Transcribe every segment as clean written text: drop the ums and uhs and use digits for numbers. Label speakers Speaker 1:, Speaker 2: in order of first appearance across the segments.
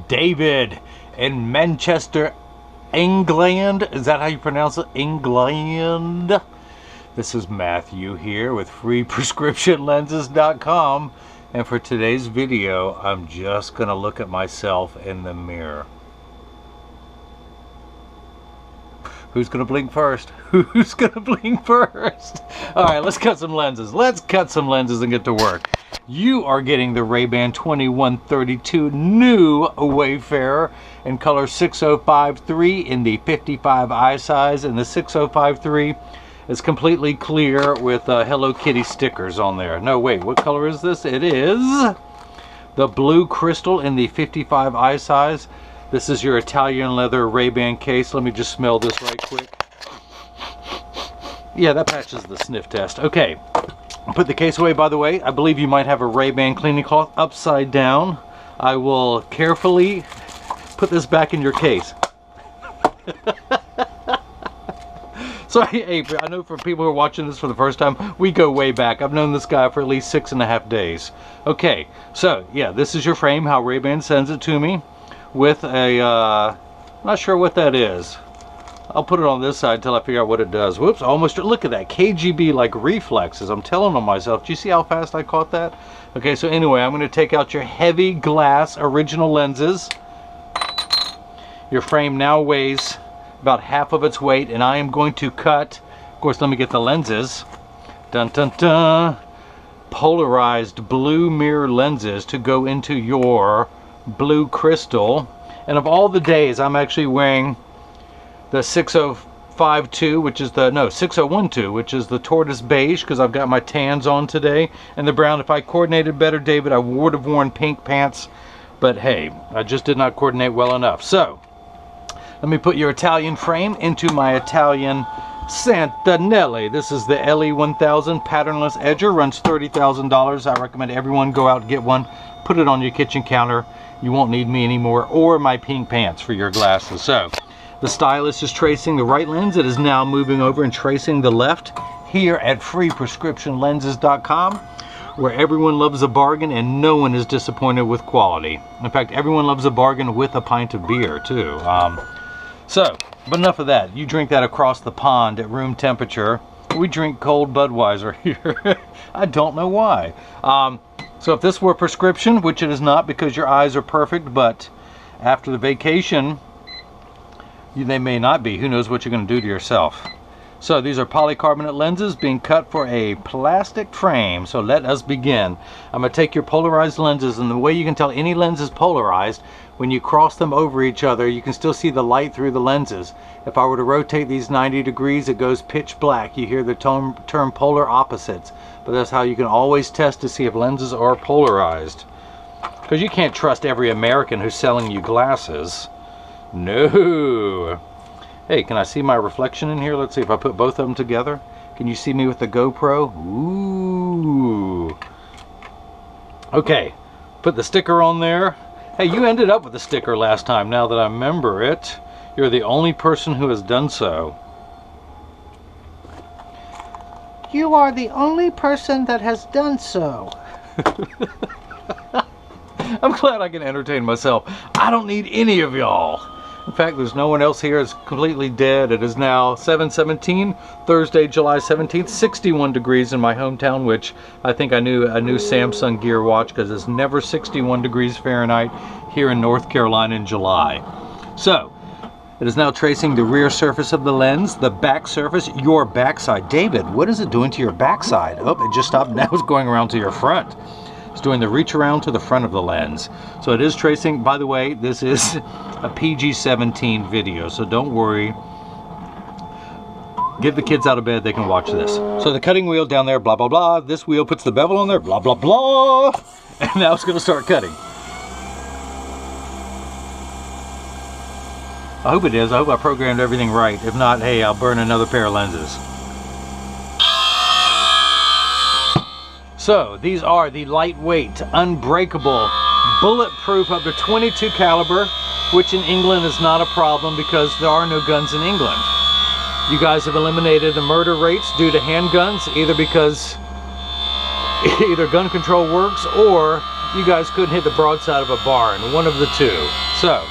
Speaker 1: David in Manchester, England. Is that how you pronounce it? England. This is Matthew here with FreePrescriptionLenses.com, and for today's video, I'm just going to look at myself in the mirror. Who's going to blink first? Who's going to blink first? All right, let's cut some lenses. Let's cut some lenses and get to work. You are getting the RayBan 2132 new Wayfarer in color 6053 in the 55 eye size, and the 6053 is completely clear with Hello Kitty stickers on there. No, wait, what color is this? It is the blue crystal in the 55 eye size. This is your Italian leather RayBan case. Let me just smell this right quick. Yeah, that patches the sniff test. Okay, put the case away. By the way, I believe you might have a RayBan cleaning cloth upside down. I will carefully put this back in your case. So, hey, I know for people who are watching this for the first time, we go way back. I've known this guy for at least 6.5 days. Okay, so, yeah, this is your frame, how RayBan sends it to me, with a, not sure what that is. I'll put it on this side until I figure out what it does. Whoops, almost, look at that, KGB like reflexes. I'm telling on myself. Do you see how fast I caught that? Okay, so anyway, I'm going to take out your heavy glass original lenses. Your frame now weighs about half of its weight, and I am going to cut, of course, let me get the lenses. Dun dun dun. Polarized blue mirror lenses to go into your blue crystal. And of all the days, I'm actually wearing the 6052, which is the, no, 6012, which is the tortoise beige, because I've got my tans on today, and the brown. If I coordinated better, David, I would have worn pink pants, but hey, I just did not coordinate well enough. So let me put your Italian frame into my Italian Santanelli. This is the LE1000 patternless edger, runs $30,000. I recommend everyone go out and get one. Put it on your kitchen counter. You won't need me anymore, or my pink pants for your glasses. So the stylus is tracing the right lens. It is now moving over and tracing the left here at FreePrescriptionLenses.com, where everyone loves a bargain and no one is disappointed with quality. In fact, everyone loves a bargain with a pint of beer too. But enough of that. You drink that across the pond at room temperature. We drink cold Budweiser here. I don't know why. So if this were prescription, which it is not because your eyes are perfect, but after the vacation, they may not be. Who knows what you're going to do to yourself. So these are polycarbonate lenses being cut for a plastic frame. So let us begin. I'm going to take your polarized lenses, and the way you can tell any lens is polarized, when you cross them over each other, you can still see the light through the lenses. If I were to rotate these 90 degrees, it goes pitch black. You hear the term polar opposites, but that's how you can always test to see if lenses are polarized. Because you can't trust every American who's selling you glasses. No. Hey, can I see my reflection in here? Let's see if I put both of them together. Can you see me with the GoPro? Ooh. Okay, put the sticker on there. Hey, you ended up with the sticker last time, now that I remember it. You're the only person who has done so. You are the only person that has done so. I'm glad I can entertain myself. I don't need any of y'all. In fact, there's no one else here. It's completely dead. It is now 7:17, Thursday, July 17th, 61 degrees in my hometown, which I think I knew a new Samsung Gear watch, because it's never 61 degrees Fahrenheit here in North Carolina in July. So, it is now tracing the rear surface of the lens, the back surface, your backside. David, what is it doing to your backside? Oh, it just stopped. Now it's going around to your front. It's doing the reach around to the front of the lens. So it is tracing. By the way, this is a PG-17 video, so don't worry. Get the kids out of bed, they can watch this. So the cutting wheel down there, blah, blah, blah. This wheel puts the bevel on there, blah, blah, blah. And now it's gonna start cutting. I hope it is. I hope I programmed everything right. If not, hey, I'll burn another pair of lenses. So these are the lightweight, unbreakable, bulletproof up to .22 caliber, which in England is not a problem because there are no guns in England. You guys have eliminated the murder rates due to handguns, either because either gun control works or you guys couldn't hit the broadside of a barn, one of the two. So,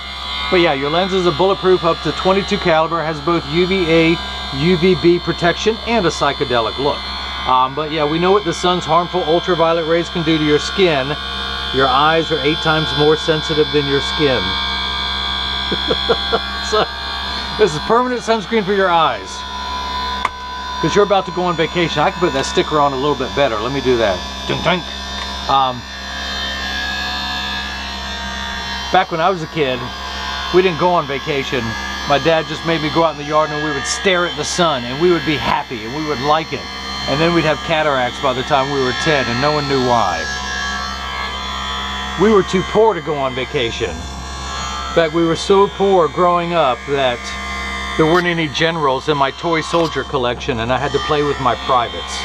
Speaker 1: but yeah, your lens is a bulletproof up to 22 caliber, has both UVA, UVB protection, and a psychedelic look. But yeah, we know what the sun's harmful ultraviolet rays can do to your skin. Your eyes are 8 times more sensitive than your skin. So, this is permanent sunscreen for your eyes. Because you're about to go on vacation. I can put that sticker on a little bit better. Let me do that. Dunk, dunk. Back when I was a kid, we didn't go on vacation. My dad just made me go out in the yard and we would stare at the sun and we would be happy and we would like it. And then we'd have cataracts by the time we were 10 and no one knew why. We were too poor to go on vacation. In fact, we were so poor growing up that there weren't any generals in my toy soldier collection and I had to play with my privates.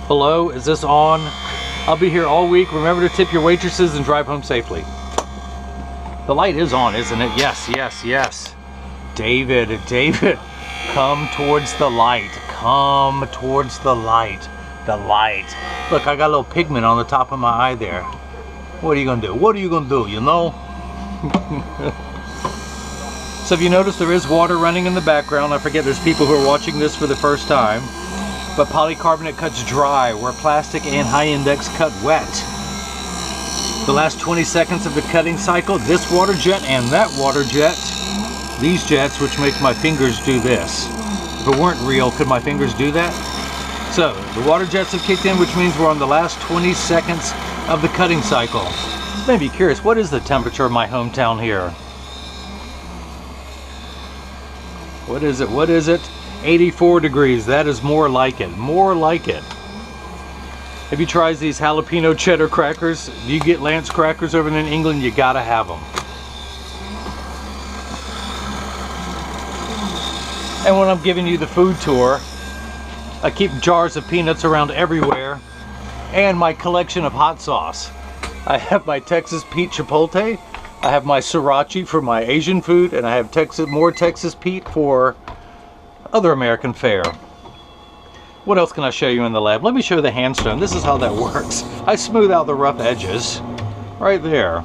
Speaker 1: Hello, is this on? I'll be here all week. Remember to tip your waitresses and drive home safely. The light is on, isn't it? Yes, yes, yes. David, come towards the light. Come towards the light. The light. Look, I got a little pigment on the top of my eye there. What are you gonna do? What are you gonna do, you know? So if you notice, there is water running in the background. I forget there's people who are watching this for the first time. But polycarbonate cuts dry, where plastic and high index cut wet. The last 20 seconds of the cutting cycle, this water jet and that water jet, these jets, which make my fingers do this. If it weren't real, could my fingers do that? So, the water jets have kicked in, which means we're on the last 20 seconds of the cutting cycle. This may be curious, what is the temperature of my hometown here? What is it? What is it? 84 degrees. That is more like it. More like it. Have you tried these jalapeno cheddar crackers? Do you get Lance crackers over in England? You gotta have them. And when I'm giving you the food tour, I keep jars of peanuts around everywhere and my collection of hot sauce. I have my Texas Pete Chipotle, I have my sriracha for my Asian food, and I have more Texas Pete for other American fare. What else can I show you in the lab? Let me show you the handstone. This is how that works. I smooth out the rough edges right there.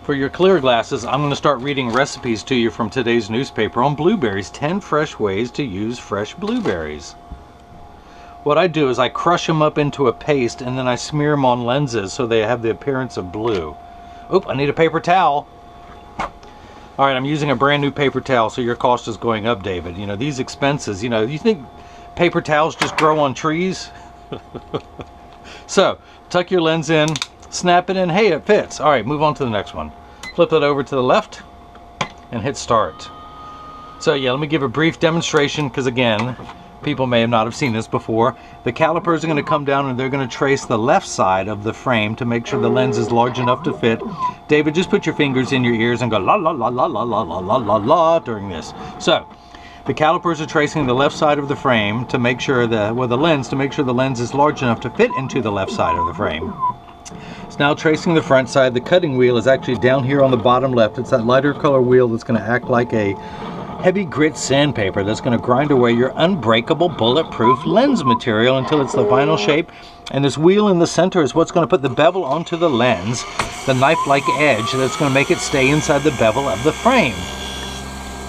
Speaker 1: For your clear glasses, I'm going to start reading recipes to you from today's newspaper on blueberries. 10 fresh ways to use fresh blueberries. What I do is I crush them up into a paste and then I smear them on lenses so they have the appearance of blue. Oop, I need a paper towel. Alright, I'm using a brand new paper towel, so your cost is going up, David. You know, these expenses, you know, you think paper towels just grow on trees? So, tuck your lens in, snap it in, hey, it fits. Alright, move on to the next one. Flip it over to the left and hit start. So yeah, let me give a brief demonstration, because again, people may not have seen this before. The calipers are going to come down and they're going to trace the left side of the frame to make sure the lens is large enough to fit. David, just put your fingers in your ears and go la la la la la la la la la la during this. So, the calipers are tracing the left side of the frame to make sure the lens to make sure the lens is large enough to fit into the left side of the frame. It's now tracing the front side. The cutting wheel is actually down here on the bottom left. It's that lighter color wheel that's going to act like a heavy grit sandpaper that's going to grind away your unbreakable bulletproof lens material until it's the final shape. And this wheel in the center is what's going to put the bevel onto the lens, the knife-like edge that's going to make it stay inside the bevel of the frame.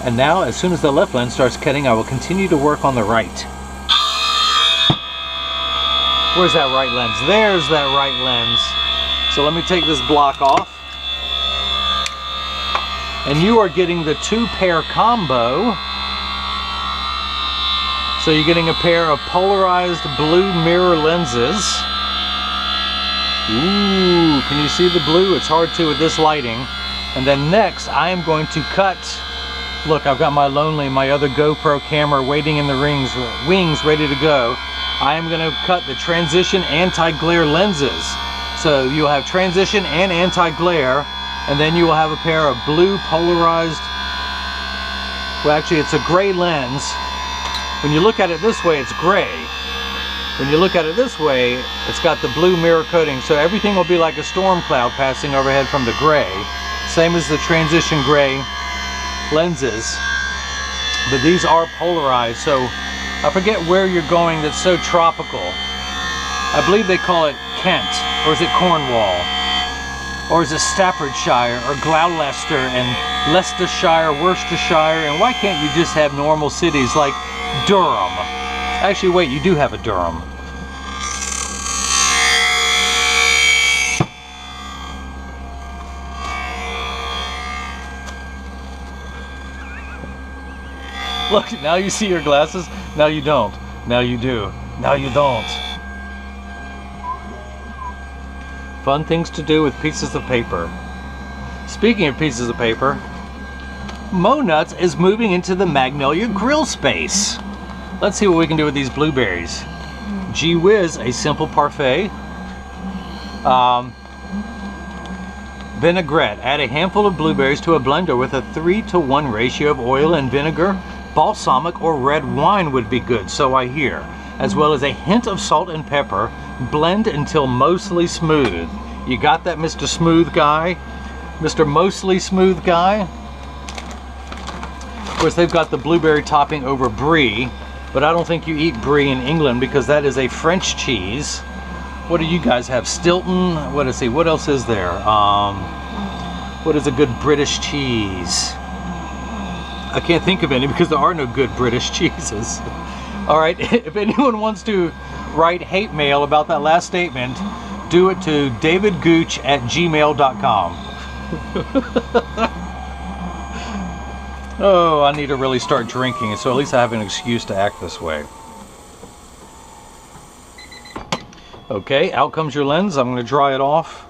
Speaker 1: And now, as soon as the left lens starts cutting, I will continue to work on the right. Where's that right lens? There's that right lens. So let me take this block off. And you are getting the 2-pair combo. So you're getting a pair of polarized blue mirror lenses. Ooh, can you see the blue? It's hard to with this lighting. And then next, I am going to cut. Look, I've got my other GoPro camera waiting in the wings ready to go. I am going to cut the transition anti-glare lenses. So you'll have transition and anti-glare. And then you will have a pair of blue polarized, well actually it's a gray lens. When you look at it this way, it's gray. When you look at it this way, it's got the blue mirror coating, so everything will be like a storm cloud passing overhead from the gray. Same as the transition gray lenses. But these are polarized, so I forget where you're going that's so tropical. I believe they call it Kent? Or is it Cornwall? Or is it Staffordshire or Gloucester and Leicestershire, Worcestershire? And why can't you just have normal cities like Durham? Actually, wait, you do have a Durham. Look, now you see your glasses. Now you don't. Now you do. Now you don't. Fun things to do with pieces of paper. Speaking of pieces of paper, Mo Nuts is moving into the Magnolia grill space. Let's see what we can do with these blueberries. Gee whiz, a simple parfait. Vinaigrette. Add a handful of blueberries to a blender with a 3-to-1 ratio of oil and vinegar. Balsamic or red wine would be good, so I hear, as well as a hint of salt and pepper. Blend until mostly smooth. You got that, Mr. Smooth Guy? Mr. Mostly Smooth Guy? Of course, they've got the blueberry topping over brie, but I don't think you eat brie in England because that is a French cheese. What do you guys have? Stilton? Let's see, what else is there? What is a good British cheese? I can't think of any because there are no good British cheeses. All right, if anyone wants to write hate mail about that last statement, do it to davidgooch@gmail.com. Oh, I need to really start drinking, so at least I have an excuse to act this way. Okay, out comes your lens. I'm going to dry it off.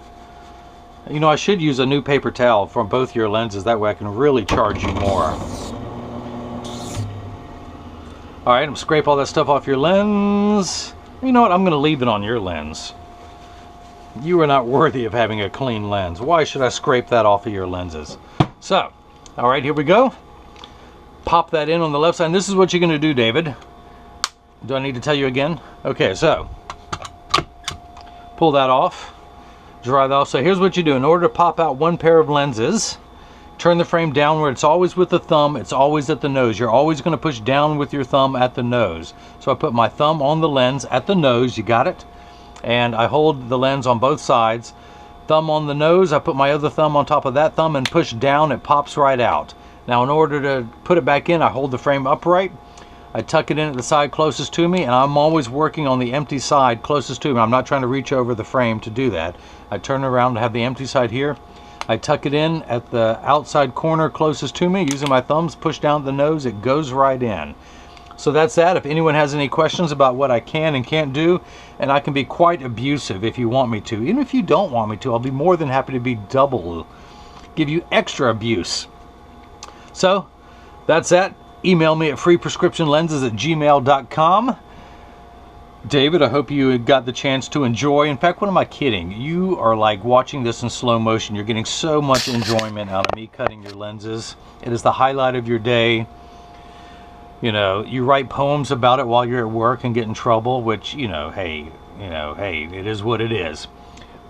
Speaker 1: You know, I should use a new paper towel from both your lenses. That way I can really charge you more. All right, I'm going to scrape all that stuff off your lens. You know what? I'm going to leave it on your lens. You are not worthy of having a clean lens. Why should I scrape that off of your lenses? So, all right, here we go. Pop that in on the left side. And this is what you're going to do, David. Do I need to tell you again? Okay, so pull that off. Dry that off. So here's what you do. In order to pop out one pair of lenses, turn the frame downward. It's always with the thumb. It's always at the nose. You're always going to push down with your thumb at the nose. So I put my thumb on the lens at the nose. You got it? And I hold the lens on both sides. Thumb on the nose. I put my other thumb on top of that thumb and push down. It pops right out. Now, in order to put it back in, I hold the frame upright. I tuck it in at the side closest to me, and I'm always working on the empty side closest to me. I'm not trying to reach over the frame to do that. I turn around to have the empty side here. I tuck it in at the outside corner closest to me. Using my thumbs, push down the nose, it goes right in. So that's that. If anyone has any questions about what I can and can't do, and I can be quite abusive if you want me to. Even if you don't want me to, I'll be more than happy to be double, give you extra abuse. So that's that. Email me at freeprescriptionlenses@gmail.com. David, I hope you got the chance to enjoy. In fact, what am I kidding? You are like watching this in slow motion. You're getting so much enjoyment out of me cutting your lenses. It is the highlight of your day. You know, you write poems about it while you're at work and get in trouble, which, hey, it is what it is.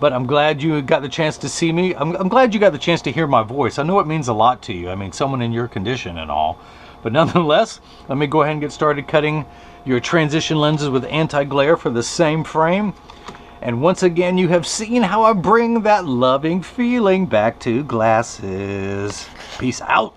Speaker 1: But I'm glad you got the chance to see me. I'm glad you got the chance to hear my voice. I know it means a lot to you. I mean, someone in your condition and all. But nonetheless, let me go ahead and get started cutting your transition lenses with anti-glare for the same frame. And once again, you have seen how I bring that loving feeling back to glasses. Peace out.